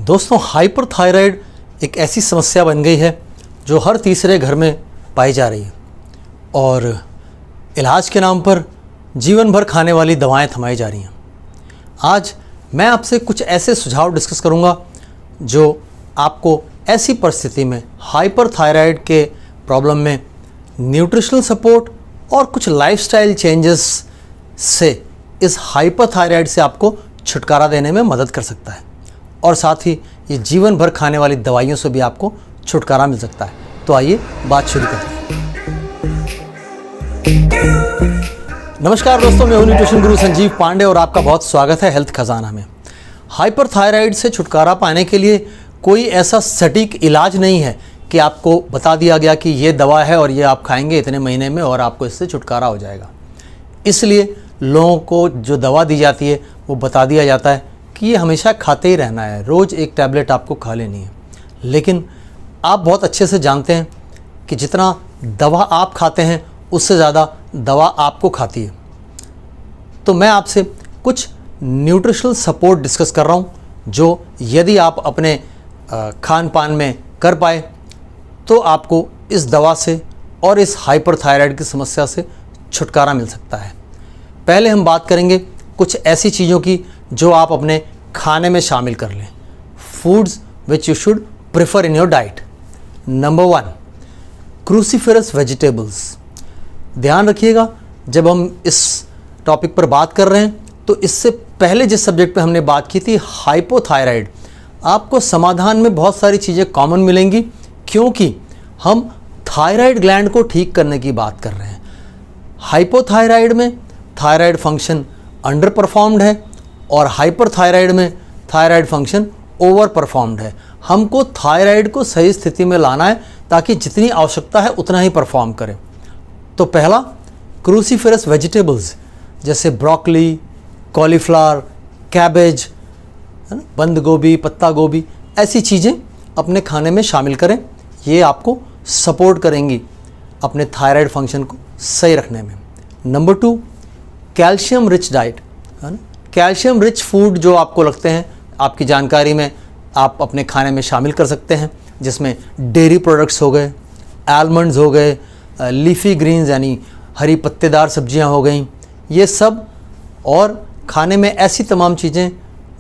दोस्तों, हाइपरथायराइड एक ऐसी समस्या बन गई है जो हर तीसरे घर में पाई जा रही है और इलाज के नाम पर जीवन भर खाने वाली दवाएं थमाई जा रही हैं। आज मैं आपसे कुछ ऐसे सुझाव डिस्कस करूंगा जो आपको ऐसी परिस्थिति में हाइपरथायराइड के प्रॉब्लम में न्यूट्रिशनल सपोर्ट और कुछ लाइफस्टाइल चेंजेस से इस हाइपरथायराइड से आपको छुटकारा देने में मदद कर सकता है और साथ ही ये जीवन भर खाने वाली दवाइयों से भी आपको छुटकारा मिल सकता है। तो आइए बात शुरू करते हैं। नमस्कार दोस्तों, मैं हूं न्यूट्रिशन गुरु संजीव पांडे और आपका बहुत स्वागत है हेल्थ खजाना में। हाइपरथायराइड से छुटकारा पाने के लिए कोई ऐसा सटीक इलाज नहीं है कि आपको बता दिया गया कि ये दवा है और ये आप खाएंगे इतने महीने में और आपको इससे छुटकारा हो जाएगा। इसलिए लोगों को जो दवा दी जाती है वो बता दिया जाता है कि ये हमेशा खाते ही रहना है, रोज़ एक टैबलेट आपको खा लेनी है। लेकिन आप बहुत अच्छे से जानते हैं कि जितना दवा आप खाते हैं उससे ज़्यादा दवा आपको खाती है। तो मैं आपसे कुछ न्यूट्रिशनल सपोर्ट डिस्कस कर रहा हूँ जो यदि आप अपने खान पान में कर पाए तो आपको इस दवा से और इस हाइपरथायराइड की समस्या से छुटकारा मिल सकता है। पहले हम बात करेंगे कुछ ऐसी चीज़ों की जो आप अपने खाने में शामिल कर लें। Foods which you should prefer in your diet. Number 1, cruciferous vegetables. ध्यान रखिएगा, जब हम इस टॉपिक पर बात कर रहे हैं तो इससे पहले जिस सब्जेक्ट पे हमने बात की थी हाइपोथायराइड, आपको समाधान में बहुत सारी चीज़ें कॉमन मिलेंगी क्योंकि हम थायराइड ग्लैंड को ठीक करने की बात कर रहे हैं। हाइपोथायराइड में थायराइड फंक्शन अंडर परफॉर्म्ड है और हाइपरथायराइड में थायराइड फंक्शन ओवर परफॉर्म्ड है। हमको थायराइड को सही स्थिति में लाना है ताकि जितनी आवश्यकता है उतना ही परफॉर्म करे। तो पहला, क्रूसीफेरस वेजिटेबल्स जैसे ब्रोकली, कॉलीफ्लावर, कैबेज, बंद गोभी, पत्ता गोभी, ऐसी चीज़ें अपने खाने में शामिल करें। ये आपको सपोर्ट करेंगी अपने थायराइड फंक्शन को सही रखने में। नंबर 2, कैल्शियम रिच डाइट, है ना। कैल्शियम रिच फूड जो आपको लगते हैं आपकी जानकारी में आप अपने खाने में शामिल कर सकते हैं, जिसमें डेयरी प्रोडक्ट्स हो गए, आलमंड्स हो गए, लीफी ग्रीन्स यानी हरी पत्तेदार सब्जियां हो गई, ये सब, और खाने में ऐसी तमाम चीज़ें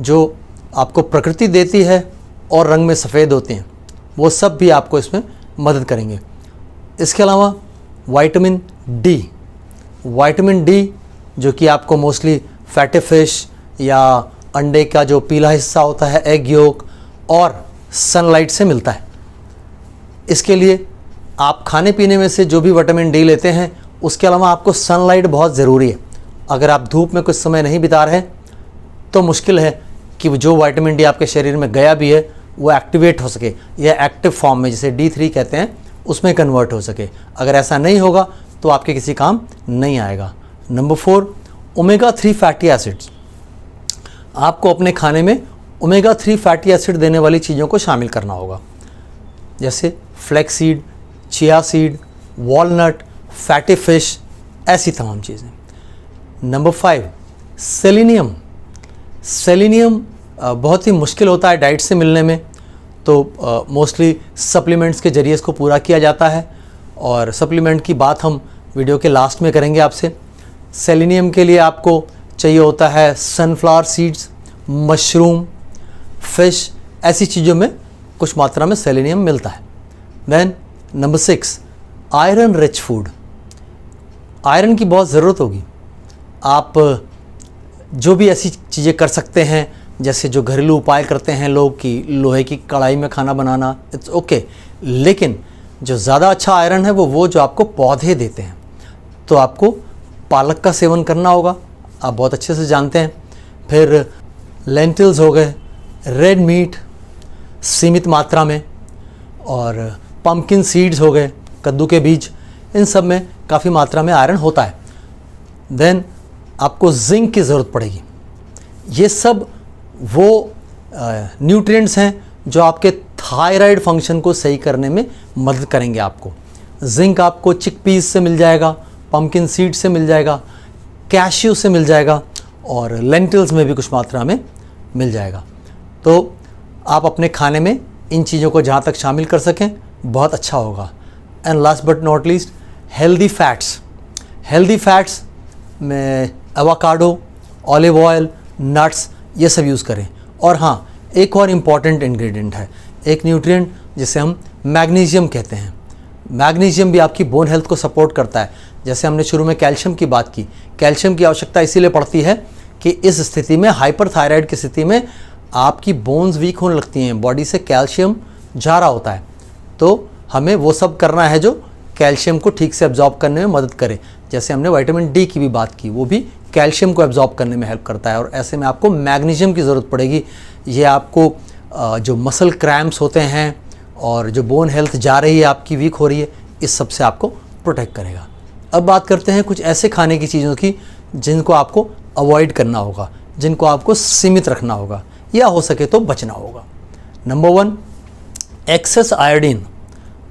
जो आपको प्रकृति देती है और रंग में सफ़ेद होती हैं, वो सब भी आपको इसमें मदद करेंगे। इसके अलावा विटामिन डी जो कि आपको मोस्टली फैटी फिश या अंडे का जो पीला हिस्सा होता है, एग योक, और सनलाइट से मिलता है। इसके लिए आप खाने पीने में से जो भी विटामिन डी लेते हैं उसके अलावा आपको सनलाइट बहुत ज़रूरी है। अगर आप धूप में कुछ समय नहीं बिता रहे तो मुश्किल है कि जो विटामिन डी आपके शरीर में गया भी है वो एक्टिवेट हो सके या एक्टिव फॉर्म में, जिसे D3 कहते हैं, उसमें कन्वर्ट हो सके। अगर ऐसा नहीं होगा तो आपके किसी काम नहीं आएगा। Number 4, omega 3 fatty acids. आपको अपने खाने में ओमेगा 3 फैटी एसिड देने वाली चीज़ों को शामिल करना होगा, जैसे flax seed, chia seed, walnut, fatty fish, ऐसी तमाम चीज़ें। नंबर 5, सेलेनियम बहुत ही मुश्किल होता है डाइट से मिलने में, तो मोस्टली सप्लीमेंट्स के ज़रिए इसको पूरा किया जाता है और सप्लीमेंट की बात हम वीडियो के लास्ट में करेंगे आपसे। सेलेनियम के लिए आपको चाहिए होता है सनफ्लावर सीड्स, मशरूम, फिश, ऐसी चीज़ों में कुछ मात्रा में सेलेनियम मिलता है। Then number 6, iron rich food. Iron की बहुत ज़रूरत होगी। आप जो भी ऐसी चीज़ें कर सकते हैं, जैसे जो घरेलू उपाय करते हैं लोग कि लोहे की कढ़ाई में खाना बनाना, इट्स ओके, लेकिन जो ज़्यादा अच्छा आयरन है वो जो आपको पौधे देते हैं। तो आपको पालक का सेवन करना होगा, आप बहुत अच्छे से जानते हैं। फिर लेंटिल्स हो गए, रेड मीट सीमित मात्रा में, और पम्पकिन सीड्स हो गए, कद्दू के बीज, इन सब में काफ़ी मात्रा में आयरन होता है। देन आपको जिंक की ज़रूरत पड़ेगी। ये सब वो न्यूट्रिएंट्स हैं जो आपके थायराइड फंक्शन को सही करने में मदद करेंगे आपको। जिंक आपको चिकपीस से मिल जाएगा, पम्पकिन सीड से मिल जाएगा, कैश्यू से मिल जाएगा और लेंटिल्स में भी कुछ मात्रा में मिल जाएगा। तो आप अपने खाने में इन चीज़ों को जहाँ तक शामिल कर सकें बहुत अच्छा होगा। And last but not least, healthy fats में एवोकाडो, ऑलिव ऑयल, नट्स ये सब यूज़ करें। और हाँ, एक और इम्पॉर्टेंट इंग्रेडिएंट है, एक न्यूट्रिएंट जिसे हम मैग्नीशियम कहते हैं। मैग्नीशियम भी आपकी बोन हेल्थ को सपोर्ट करता है। जैसे हमने शुरू में कैल्शियम की बात की, कैल्शियम की आवश्यकता इसीलिए पड़ती है कि इस स्थिति में, हाइपरथायराइड की स्थिति में आपकी बोन्स वीक होने लगती हैं, बॉडी से कैल्शियम जा रहा होता है। तो हमें वो सब करना है जो कैल्शियम को ठीक से एब्जॉर्ब करने में मदद करे। जैसे हमने विटामिन डी की भी बात की, वो भी कैल्शियम को एब्जॉर्ब करने में हेल्प करता है। और ऐसे में आपको मैग्नीशियम की ज़रूरत पड़ेगी। ये आपको जो मसल क्रैम्प्स होते हैं और जो बोन हेल्थ जा रही है आपकी, वीक हो रही है, इस सब से आपको प्रोटेक्ट करेगा। अब बात करते हैं कुछ ऐसे खाने की चीज़ों की जिनको आपको अवॉइड करना होगा, जिनको आपको सीमित रखना होगा या हो सके तो बचना होगा। Number 1, excess iodine.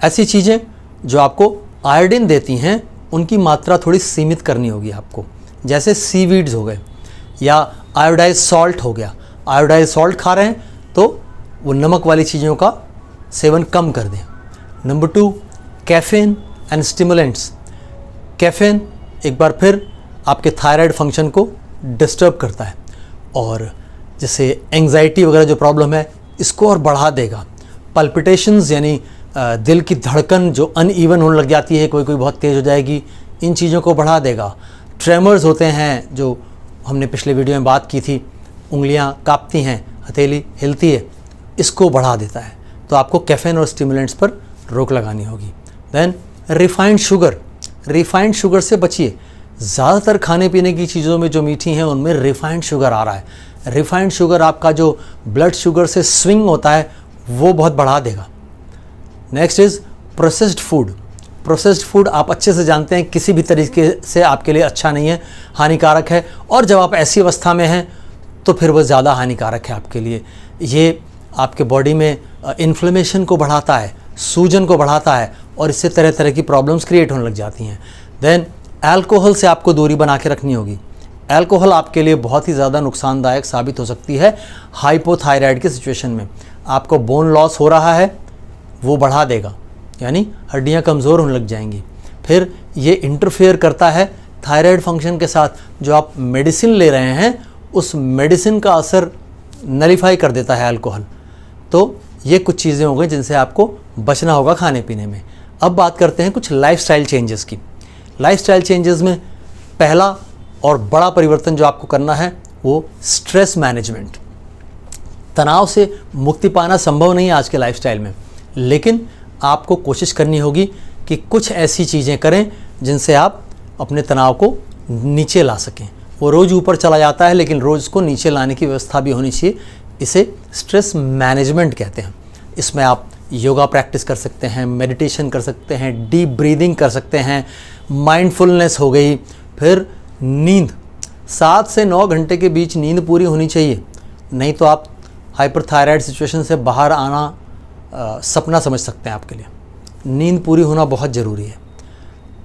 ऐसी चीज़ें जो आपको आयोडीन देती हैं उनकी मात्रा थोड़ी सीमित करनी होगी आपको। जैसे सीवीड्स हो गए या आयोडाइज सॉल्ट हो गया। आयोडाइज सॉल्ट खा रहे हैं तो वो नमक वाली चीज़ों का सेवन कम कर दें। Number 2, caffeine and stimulants. Caffeine एक बार फिर आपके थायराइड फंक्शन को डिस्टर्ब करता है और जैसे एंग्जाइटी वगैरह जो प्रॉब्लम है इसको और बढ़ा देगा। पल्पिटेशंस यानी दिल की धड़कन जो अनइवन होने लग जाती है, कोई कोई बहुत तेज़ हो जाएगी, इन चीज़ों को बढ़ा देगा। ट्रेमर्स होते हैं जो हमने पिछले वीडियो में बात की थी, उंगलियां कांपती हैं, हथेली हिलती है, इसको बढ़ा देता है। तो आपको कैफ़ीन और स्टिमुलेंट्स पर रोक लगानी होगी। देन रिफाइंड शुगर से बचिए। ज़्यादातर खाने पीने की चीज़ों में जो मीठी हैं उनमें रिफाइंड शुगर आ रहा है। रिफाइंड शुगर आपका जो ब्लड शुगर से स्विंग होता है वो बहुत बढ़ा देगा। नेक्स्ट इज़ प्रोसेस्ड फूड आप अच्छे से जानते हैं किसी भी तरीके से आपके लिए अच्छा नहीं है, हानिकारक है। और जब आप ऐसी अवस्था में हैं तो फिर वो ज़्यादा हानिकारक है आपके लिए। ये आपके बॉडी में इन्फ्लेमेशन को बढ़ाता है, सूजन को बढ़ाता है और इससे तरह तरह की प्रॉब्लम्स क्रिएट होने लग जाती हैं। देन अल्कोहल से आपको दूरी बना के रखनी होगी। अल्कोहल आपके लिए बहुत ही ज़्यादा नुकसानदायक साबित हो सकती है हाइपोथायराइड की सिचुएशन में। आपको बोन लॉस हो रहा है, वो बढ़ा देगा, यानी हड्डियाँ कमज़ोर होने लग जाएंगी। फिर ये इंटरफेयर करता है थायराइड फंक्शन के साथ। जो आप मेडिसिन ले रहे हैं उस मेडिसिन का असर नलीफाई कर देता है अल्कोहल। तो ये कुछ चीज़ें हो गई जिनसे आपको बचना होगा खाने पीने में। अब बात करते हैं कुछ लाइफस्टाइल चेंजेस की। लाइफस्टाइल चेंजेस में पहला और बड़ा परिवर्तन जो आपको करना है वो स्ट्रेस मैनेजमेंट। तनाव से मुक्ति पाना संभव नहीं है आज के लाइफस्टाइल में, लेकिन आपको कोशिश करनी होगी कि कुछ ऐसी चीज़ें करें जिनसे आप अपने तनाव को नीचे ला सकें। वो रोज़ ऊपर चला जाता है लेकिन रोज़ को नीचे लाने की व्यवस्था भी होनी चाहिए। इसे स्ट्रेस मैनेजमेंट कहते हैं। इसमें आप योगा प्रैक्टिस कर सकते हैं, मेडिटेशन कर सकते हैं, डीप ब्रीदिंग कर सकते हैं, माइंडफुलनेस हो गई। फिर नींद, 7 से 9 घंटे के बीच नींद पूरी होनी चाहिए, नहीं तो आप हाइपरथायराइड सिचुएशन से बाहर आना सपना समझ सकते हैं आपके लिए। नींद पूरी होना बहुत ज़रूरी है।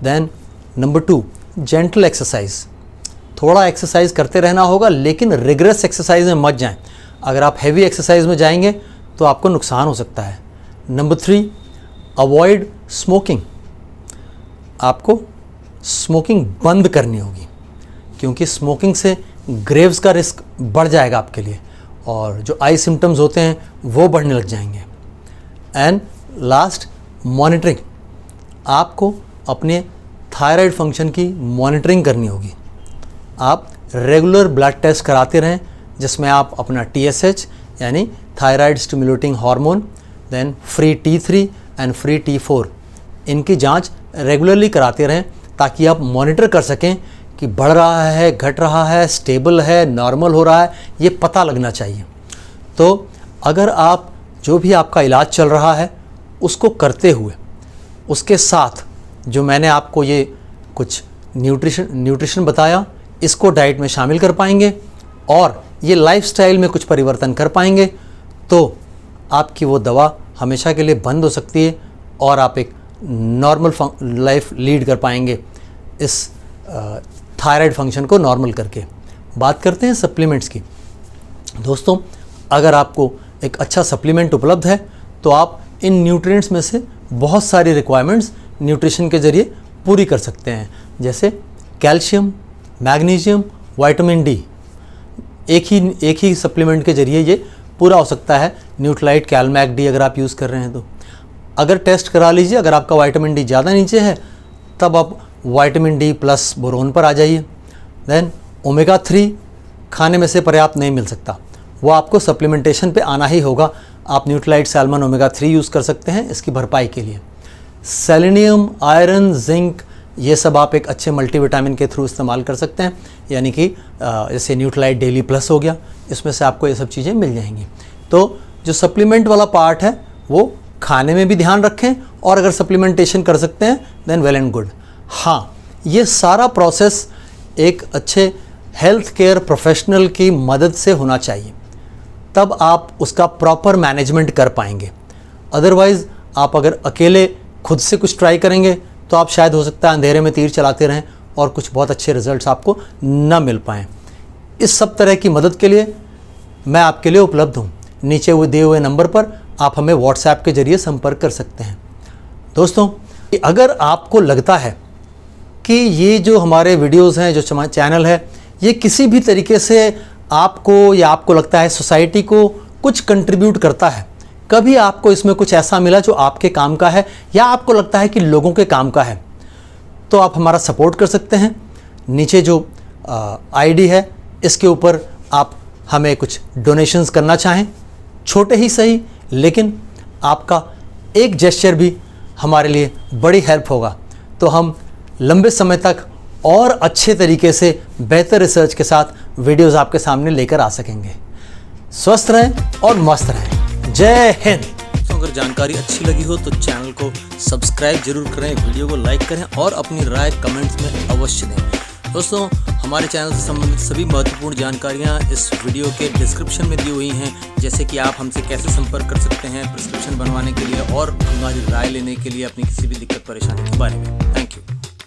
Then number 2, gentle exercise. थोड़ा एक्सरसाइज करते रहना होगा लेकिन रिग्रेस एक्सरसाइज में मत जाएं। अगर आप हैवी एक्सरसाइज में जाएंगे तो आपको नुकसान हो सकता है। Number 3, avoid smoking. आपको स्मोकिंग बंद करनी होगी क्योंकि स्मोकिंग से ग्रेव्स का रिस्क बढ़ जाएगा आपके लिए और जो आई सिम्टम्स होते हैं वो बढ़ने लग जाएंगे। And last, monitoring. आपको अपने थायराइड फंक्शन की मॉनिटरिंग करनी होगी। आप रेगुलर ब्लड टेस्ट कराते रहें जिसमें आप अपना TSH यानी thyroid stimulating hormone, then free T3 and free T4 इनकी जांच रेगुलरली कराते रहें ताकि आप मॉनिटर कर सकें कि बढ़ रहा है, घट रहा है, स्टेबल है, नॉर्मल हो रहा है, ये पता लगना चाहिए। तो अगर आप जो भी आपका इलाज चल रहा है उसको करते हुए उसके साथ जो मैंने आपको ये कुछ न्यूट्रिशन बताया इसको डाइट में शामिल कर पाएंगे और ये लाइफस्टाइल में कुछ परिवर्तन कर पाएंगे तो आपकी वो दवा हमेशा के लिए बंद हो सकती है और आप एक नॉर्मल लाइफ लीड कर पाएंगे। इस थायराइड फंक्शन को नॉर्मल करके। बात करते हैं सप्लीमेंट्स की। दोस्तों, अगर आपको एक अच्छा सप्लीमेंट उपलब्ध है तो आप इन न्यूट्रिएंट्स में से बहुत सारी रिक्वायरमेंट्स न्यूट्रिशन के ज़रिए पूरी कर सकते हैं, जैसे कैल्शियम, मैग्नीशियम, विटामिन डी। एक ही सप्लीमेंट के ज़रिए ये पूरा हो सकता है। न्यूट्रालाइट कैलमैक डी अगर आप यूज़ कर रहे हैं तो अगर टेस्ट करा लीजिए, अगर आपका विटामिन डी ज़्यादा नीचे है तब आप विटामिन डी प्लस बोरोन पर आ जाइए। देन ओमेगा 3 खाने में से पर्याप्त नहीं मिल सकता, वो आपको सप्लीमेंटेशन पे आना ही होगा। आप न्यूट्रालाइट सैल्मन ओमेगा 3 यूज़ कर सकते हैं इसकी भरपाई के लिए। सेलेनियम, आयरन, जिंक, ये सब आप एक अच्छे मल्टीविटामिन के थ्रू इस्तेमाल कर सकते हैं, यानी कि जैसे न्यूट्रालाइट डेली प्लस हो गया, इसमें से आपको ये सब चीज़ें मिल जाएंगी। तो जो सप्लीमेंट वाला पार्ट है वो खाने में भी ध्यान रखें, और अगर सप्लीमेंटेशन कर सकते हैं देन वेल एंड गुड। हाँ, ये सारा प्रोसेस एक अच्छे हेल्थ केयर प्रोफेशनल की मदद से होना चाहिए, तब आप उसका प्रॉपर मैनेजमेंट कर पाएंगे। अदरवाइज़ आप अगर अकेले खुद से कुछ ट्राई करेंगे तो आप शायद हो सकता है अंधेरे में तीर चलाते रहें और कुछ बहुत अच्छे रिजल्ट्स आपको न मिल पाएँ। इस सब तरह की मदद के लिए मैं आपके लिए उपलब्ध हूँ। नीचे हुए दिए हुए नंबर पर आप हमें व्हाट्सएप के ज़रिए संपर्क कर सकते हैं। दोस्तों, अगर आपको लगता है कि ये जो हमारे वीडियोस हैं, जो चैनल है, ये किसी भी तरीके से आपको या आपको लगता है सोसाइटी को कुछ कंट्रीब्यूट करता है, कभी आपको इसमें कुछ ऐसा मिला जो आपके काम का है या आपको लगता है कि लोगों के काम का है, तो आप हमारा सपोर्ट कर सकते हैं। नीचे जो आईडी है इसके ऊपर आप हमें कुछ डोनेशंस करना चाहें, छोटे ही सही, लेकिन आपका एक जेस्चर भी हमारे लिए बड़ी हेल्प होगा, तो हम लंबे समय तक और अच्छे तरीके से बेहतर रिसर्च के साथ वीडियोस आपके सामने लेकर आ सकेंगे। स्वस्थ रहें और मस्त रहें। जय हिंद। तो अगर जानकारी अच्छी लगी हो तो चैनल को सब्सक्राइब जरूर करें, वीडियो को लाइक करें और अपनी राय कमेंट्स में अवश्य दें। दोस्तों, हमारे चैनल से संबंधित सभी महत्वपूर्ण जानकारियाँ इस वीडियो के डिस्क्रिप्शन में दी हुई हैं, जैसे कि आप हमसे कैसे संपर्क कर सकते हैं प्रिस्क्रिप्शन बनवाने के लिए और हमारी राय लेने के लिए अपनी किसी भी दिक्कत परेशानी के बारे में। Thank you.